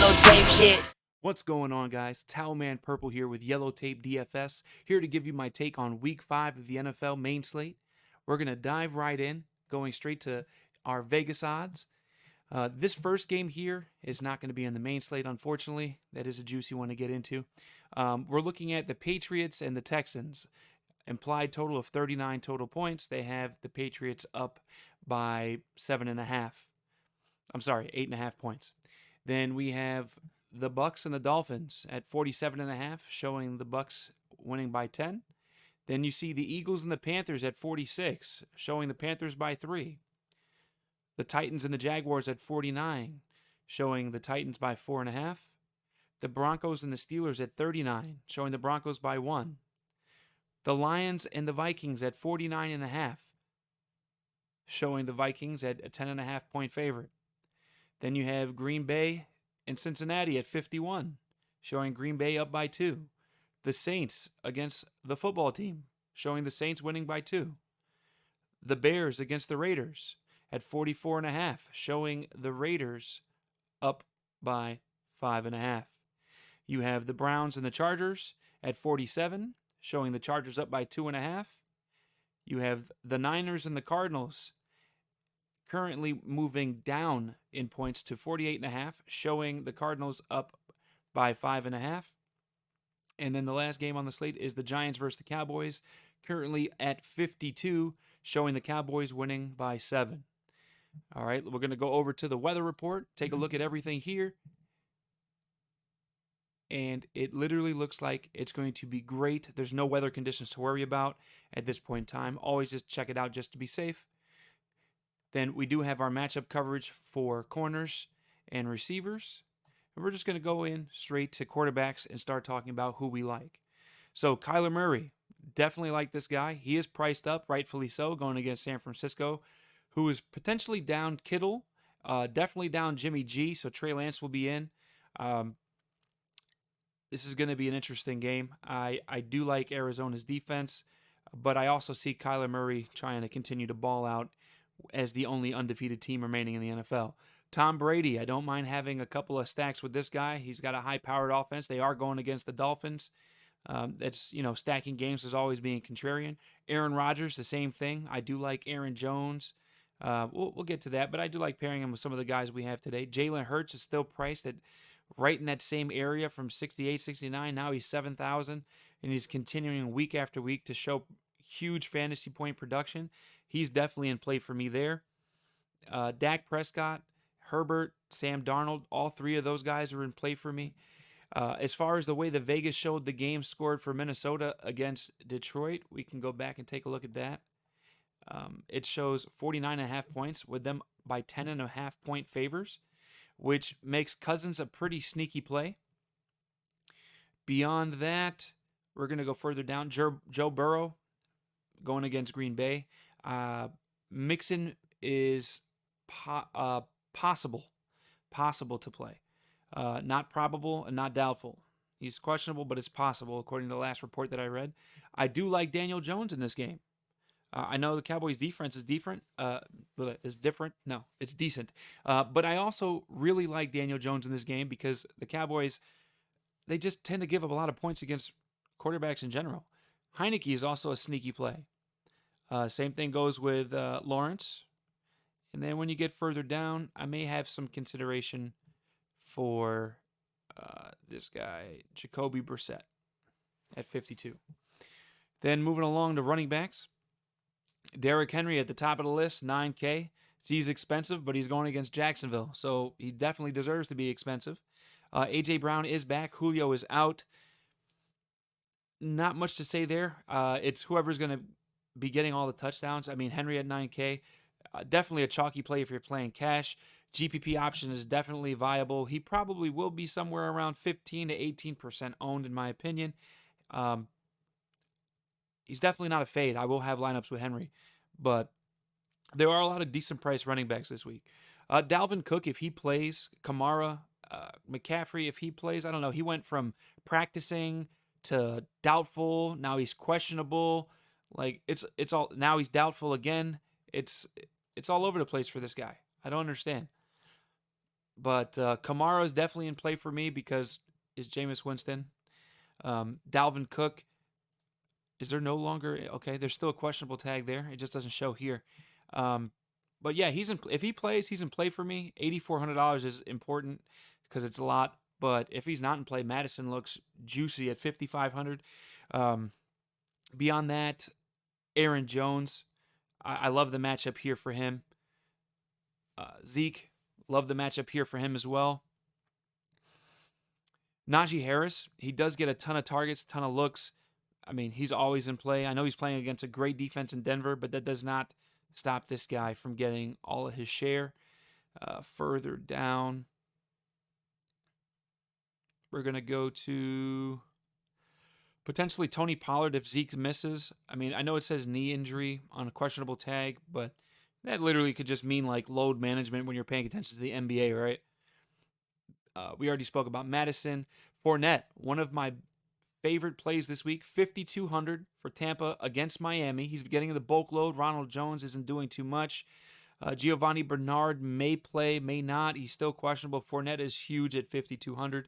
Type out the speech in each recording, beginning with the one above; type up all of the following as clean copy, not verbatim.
yellow tape shit. What's going on, guys? Towelman Purple here with Yellow Tape DFS, here to give you my take on Week 5 of the NFL main slate. We're going to dive right in, going straight to our Vegas odds. This first game here is not going to be in the main slate, unfortunately. That is a juicy one to get into. We're looking at the Patriots and the Texans. Implied total of 39 total points. They have the Patriots up by 7.5. I'm sorry, 8.5 points. Then we have the Bucks and the Dolphins at 47.5, showing the Bucks winning by 10. Then you see the Eagles and the Panthers at 46, showing the Panthers by 3. The Titans and the Jaguars at 49, showing the Titans by 4.5. The Broncos and the Steelers at 39, showing the Broncos by 1. The Lions and the Vikings at 49.5, showing the Vikings at a 10.5 point favorite. Then you have Green Bay and Cincinnati at 51, showing Green Bay up by 2. The Saints against the football team, showing the Saints winning by 2. The Bears against the Raiders at 44.5, showing the Raiders up by 5.5. You have the Browns and the Chargers at 47, showing the Chargers up by 2.5. You have the Niners and the Cardinals currently moving down in points to 48.5, showing the Cardinals up by 5.5. And then the last game on the slate is the Giants versus the Cowboys, currently at 52, showing the Cowboys winning by 7. All right, we're going to go over to the weather report, take a look at everything here. And it literally looks like it's going to be great. There's no weather conditions to worry about at this point in time. Always just check it out just to be safe. Then we do have our matchup coverage for corners and receivers. And we're just going to go in straight to quarterbacks and start talking about who we like. So Kyler Murray, definitely like this guy. He is priced up, rightfully so, going against San Francisco, who is potentially down Kittle, definitely down Jimmy G, so Trey Lance will be in. This is going to be an interesting game. I do like Arizona's defense, but I also see Kyler Murray trying to continue to ball out as the only undefeated team remaining in the NFL. Tom Brady, I don't mind having a couple of stacks with this guy. He's got a high-powered offense. They are going against the Dolphins. Stacking games is always being contrarian. Aaron Rodgers, the same thing. I do like Aaron Jones. We'll get to that, but I do like pairing him with some of the guys we have today. Jalen Hurts is still priced at right in that same area from 68, 69. Now he's 7,000, and he's continuing week after week to show huge fantasy point production. He's definitely in play for me there. Dak Prescott, Herbert, Sam Darnold, all three of those guys are in play for me. As far as the way the Vegas showed the game scored for Minnesota against Detroit, we can go back and take a look at that. It shows 49.5 points with them by 10.5 point favors, which makes Cousins a pretty sneaky play. Beyond that, we're going to go further down. Joe Burrow going against Green Bay. Mixon is possible to play. Not probable and not doubtful. He's questionable, but it's possible according to the last report that I read. I do like Daniel Jones in this game. I know the Cowboys' defense is different. No, it's decent. But I also really like Daniel Jones in this game because the Cowboys, they just tend to give up a lot of points against quarterbacks in general. Heineke is also a sneaky play. Same thing goes with Lawrence. And then when you get further down, I may have some consideration for this guy, Jacoby Brissett, at 52. Then moving along to running backs. Derrick Henry at the top of the list, 9K. He's expensive, but he's going against Jacksonville, so he definitely deserves to be expensive. A.J. Brown is back. Julio is out. Not much to say there. It's whoever's going to be getting all the touchdowns. I mean, Henry at 9K, definitely a chalky play if you're playing cash. GPP option is definitely viable. He probably will be somewhere around 15 to 18% owned, in my opinion. He's definitely not a fade. I will have lineups with Henry, but there are a lot of decent price running backs this week. Dalvin Cook, if he plays, Kamara, McCaffrey, if he plays, I don't know. He went from practicing to doubtful. Now he's questionable. Like it's all. Now he's doubtful again. It's all over the place for this guy. I don't understand. But Kamara is definitely in play for me because is Jameis Winston. Dalvin Cook, is there no longer okay? There's still a questionable tag there. It just doesn't show here. Um, but yeah, he's in. If he plays, he's in play for me. $8,400 is important because it's a lot. But if he's not in play, Madison looks juicy at 5,500. Um, Beyond that, Aaron Jones. I love the matchup here for him. Zeke, love the matchup here for him as well. Najee Harris, he does get a ton of targets, ton of looks. I mean, he's always in play. I know he's playing against a great defense in Denver, but that does not stop this guy from getting all of his share. Further down, we're going to go to potentially Tony Pollard if Zeke misses. I mean, I know it says knee injury on a questionable tag, but that literally could just mean like load management when you're paying attention to the NBA, right? We already spoke about Madison. Fournette, one of my favorite plays this week, 5,200 for Tampa against Miami. He's getting the bulk load. Ronald Jones isn't doing too much. Giovanni Bernard may play, may not. He's still questionable. Fournette is huge at 5,200.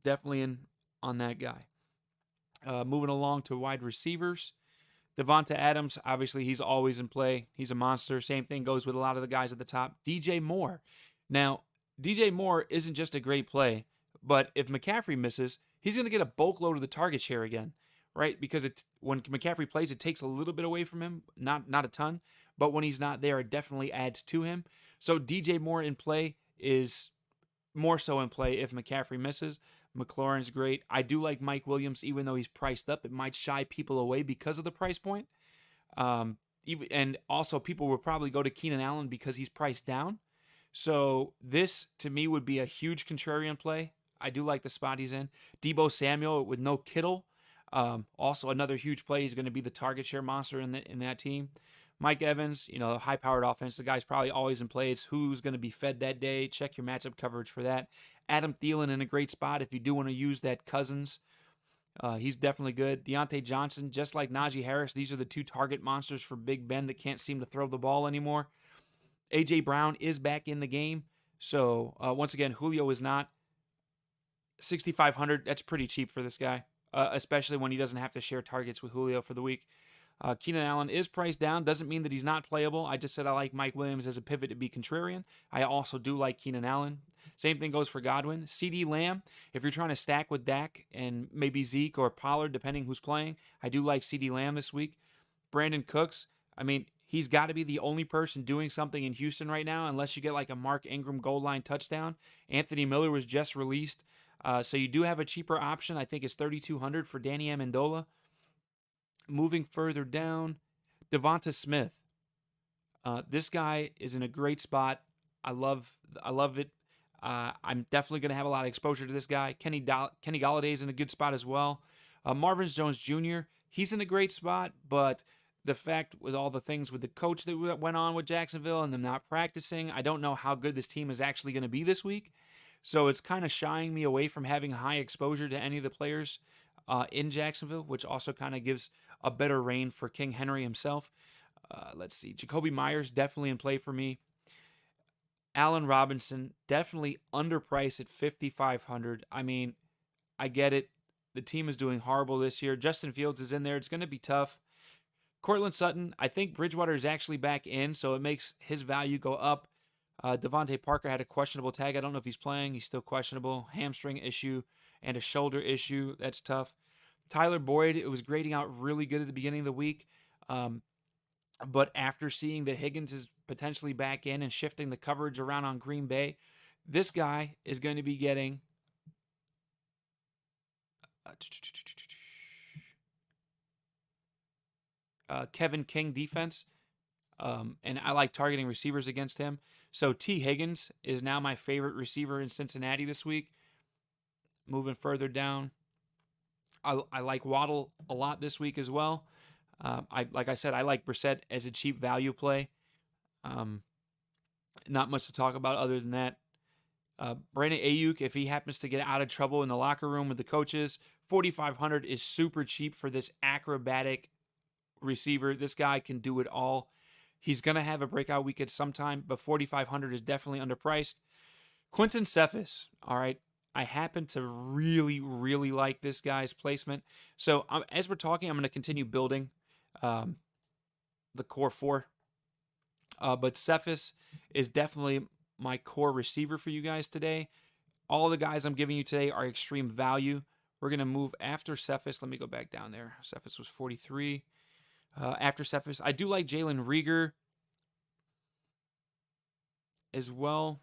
Definitely in on that guy. Moving along to wide receivers. Devonta Adams, obviously, he's always in play. He's a monster. Same thing goes with a lot of the guys at the top. DJ Moore. Now, DJ Moore isn't just a great play, but if McCaffrey misses, he's going to get a bulk load of the target share again, right? Because when McCaffrey plays, it takes a little bit away from him, not a ton, but when he's not there, it definitely adds to him. So DJ Moore in play is more so in play if McCaffrey misses. McLaurin's great. I do like Mike Williams, even though he's priced up. It might shy people away because of the price point. And also, people will probably go to Keenan Allen because he's priced down. So this, to me, would be a huge contrarian play. I do like the spot he's in. Deebo Samuel with no Kittle. Also, another huge play. He's going to be the target share monster in that team. Mike Evans, high-powered offense. The guy's probably always in play. It's who's going to be fed that day. Check your matchup coverage for that. Adam Thielen in a great spot if you do want to use that Cousins. He's definitely good. Deontay Johnson, just like Najee Harris, these are the two target monsters for Big Ben that can't seem to throw the ball anymore. A.J. Brown is back in the game. So, once again, Julio is not. 6,500, that's pretty cheap for this guy, especially when he doesn't have to share targets with Julio for the week. Keenan Allen is priced down. Doesn't mean that he's not playable. I just said I like Mike Williams as a pivot to be contrarian. I also do like Keenan Allen. Same thing goes for Godwin. CeeDee Lamb, if you're trying to stack with Dak and maybe Zeke or Pollard, depending who's playing, I do like CeeDee Lamb this week. Brandon Cooks, I mean, he's got to be the only person doing something in Houston right now, unless you get like a Mark Ingram goal line touchdown. Anthony Miller was just released. So you do have a cheaper option. I think it's $3,200 for Danny Amendola. Moving further down, Devonta Smith. This guy is in a great spot. I love it. I'm definitely going to have a lot of exposure to this guy. Kenny Galladay is in a good spot as well. Marvin Jones Jr., he's in a great spot, but the fact with all the things with the coach that went on with Jacksonville and them not practicing, I don't know how good this team is actually going to be this week. So it's kind of shying me away from having high exposure to any of the players in Jacksonville, which also kind of gives a better reign for King Henry himself. Let's see. Jacoby Myers, definitely in play for me. Allen Robinson, definitely underpriced at 5,500. I mean, I get it. The team is doing horrible this year. Justin Fields is in there. It's going to be tough. Cortland Sutton, I think Bridgewater is actually back in, so it makes his value go up. Devontae Parker had a questionable tag. I don't know if he's playing. He's still questionable. Hamstring issue and a shoulder issue. That's tough. Tyler Boyd, it was grading out really good at the beginning of the week. But after seeing that Higgins is potentially back in and shifting the coverage around on Green Bay, this guy is going to be getting Kevin King defense. And I like targeting receivers against him. So T. Higgins is now my favorite receiver in Cincinnati this week. Moving further down, I like Waddle a lot this week as well. Like I said, I like Brissett as a cheap value play. Not much to talk about other than that. Brandon Ayuk, if he happens to get out of trouble in the locker room with the coaches, 4,500 is super cheap for this acrobatic receiver. This guy can do it all. He's going to have a breakout week at some time, but 4,500 is definitely underpriced. Quentin Cephas, all right. I happen to really, really like this guy's placement. So as we're talking, I'm going to continue building the core four. But Cephas is definitely my core receiver for you guys today. All the guys I'm giving you today are extreme value. We're going to move after Cephas. Let me go back down there. Cephas was 43. After Cephas, I do like Jalen Reagor as well.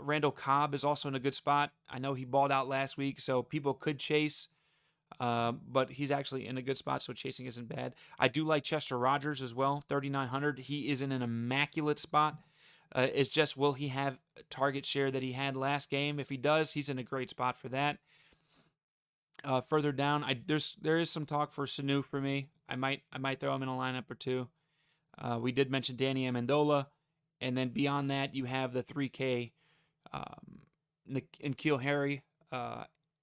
Randall Cobb is also in a good spot. I know he balled out last week, so people could chase, but he's actually in a good spot, so chasing isn't bad. I do like Chester Rodgers as well, 3,900. He is in an immaculate spot. It's just, will he have a target share that he had last game? If he does, he's in a great spot for that. Further down, there is some talk for Sanu for me. I might throw him in a lineup or two. We did mention Danny Amendola, and then beyond that, you have the 3K. N'Keal Harry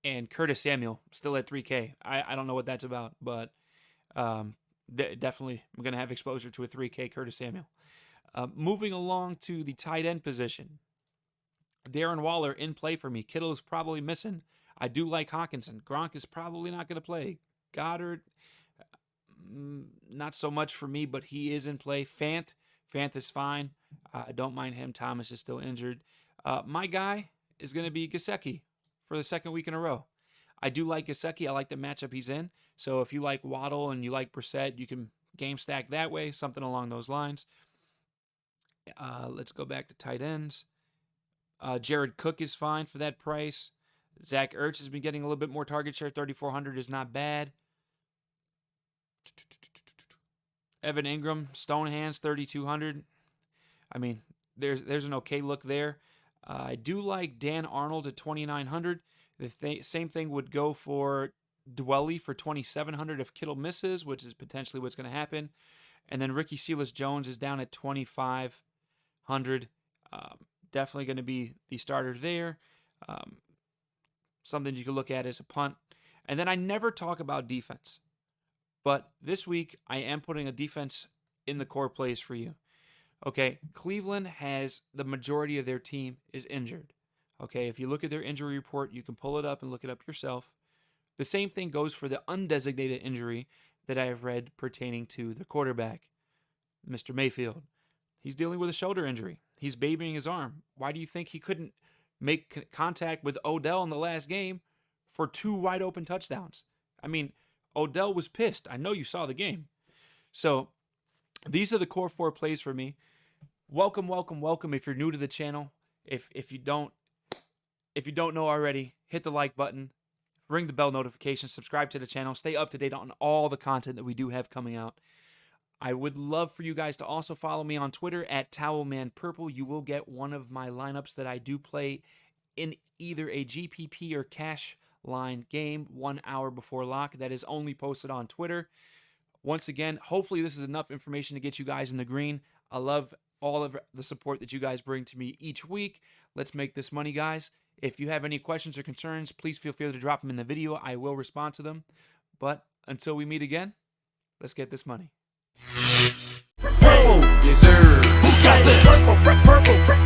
and Curtis Samuel still at 3K. I don't know what that's about, but definitely I'm going to have exposure to a 3K Curtis Samuel. Moving along to the tight end position. Darren Waller in play for me. Kittle is probably missing. I do like Hawkinson. Gronk is probably not going to play. Goddard, not so much for me, but he is in play. Fant is fine. I don't mind him. Thomas is still injured. My guy is going to be Gesicki for the second week in a row. I do like Gesicki. I like the matchup he's in. So if you like Waddle and you like Brissett, you can game stack that way, something along those lines. Let's go back to tight ends. Jared Cook is fine for that price. Zach Ertz has been getting a little bit more target share. 3,400 is not bad. Evan Ingram, Stonehands, 3,200. I mean, there's an okay look there. I do like Dan Arnold at 2,900. The same thing would go for Dwelly for 2,700 if Kittle misses, which is potentially what's going to happen. And then Ricky Seals-Jones is down at 2,500. Definitely going to be the starter there. Something you can look at as a punt. And then I never talk about defense. But this week, I am putting a defense in the core plays for you. Okay, Cleveland has the majority of their team is injured. Okay, if you look at their injury report, you can pull it up and look it up yourself. The same thing goes for the undesignated injury that I have read pertaining to the quarterback, Mr. Mayfield. He's dealing with a shoulder injury. He's babying his arm. Why do you think he couldn't make contact with Odell in the last game for 2 wide open touchdowns? I mean, Odell was pissed. I know you saw the game. So these are the core 4 plays for me. Welcome, welcome, welcome. If you're new to the channel, if you don't know already, hit the like button, ring the bell notification, subscribe to the channel, stay up to date on all the content that we do have coming out. I would love for you guys to also follow me on Twitter at TowelmanPurple. You will get one of my lineups that I do play in either a GPP or cash line game 1 hour before lock. That is only posted on Twitter. Once again, hopefully this is enough information to get you guys in the green. I love all of the support that you guys bring to me each week. Let's make this money, guys. If you have any questions or concerns, please feel free to drop them in the video. I will respond to them. But until we meet again, let's get this money. Purple, yes sir. Who got that? Purple.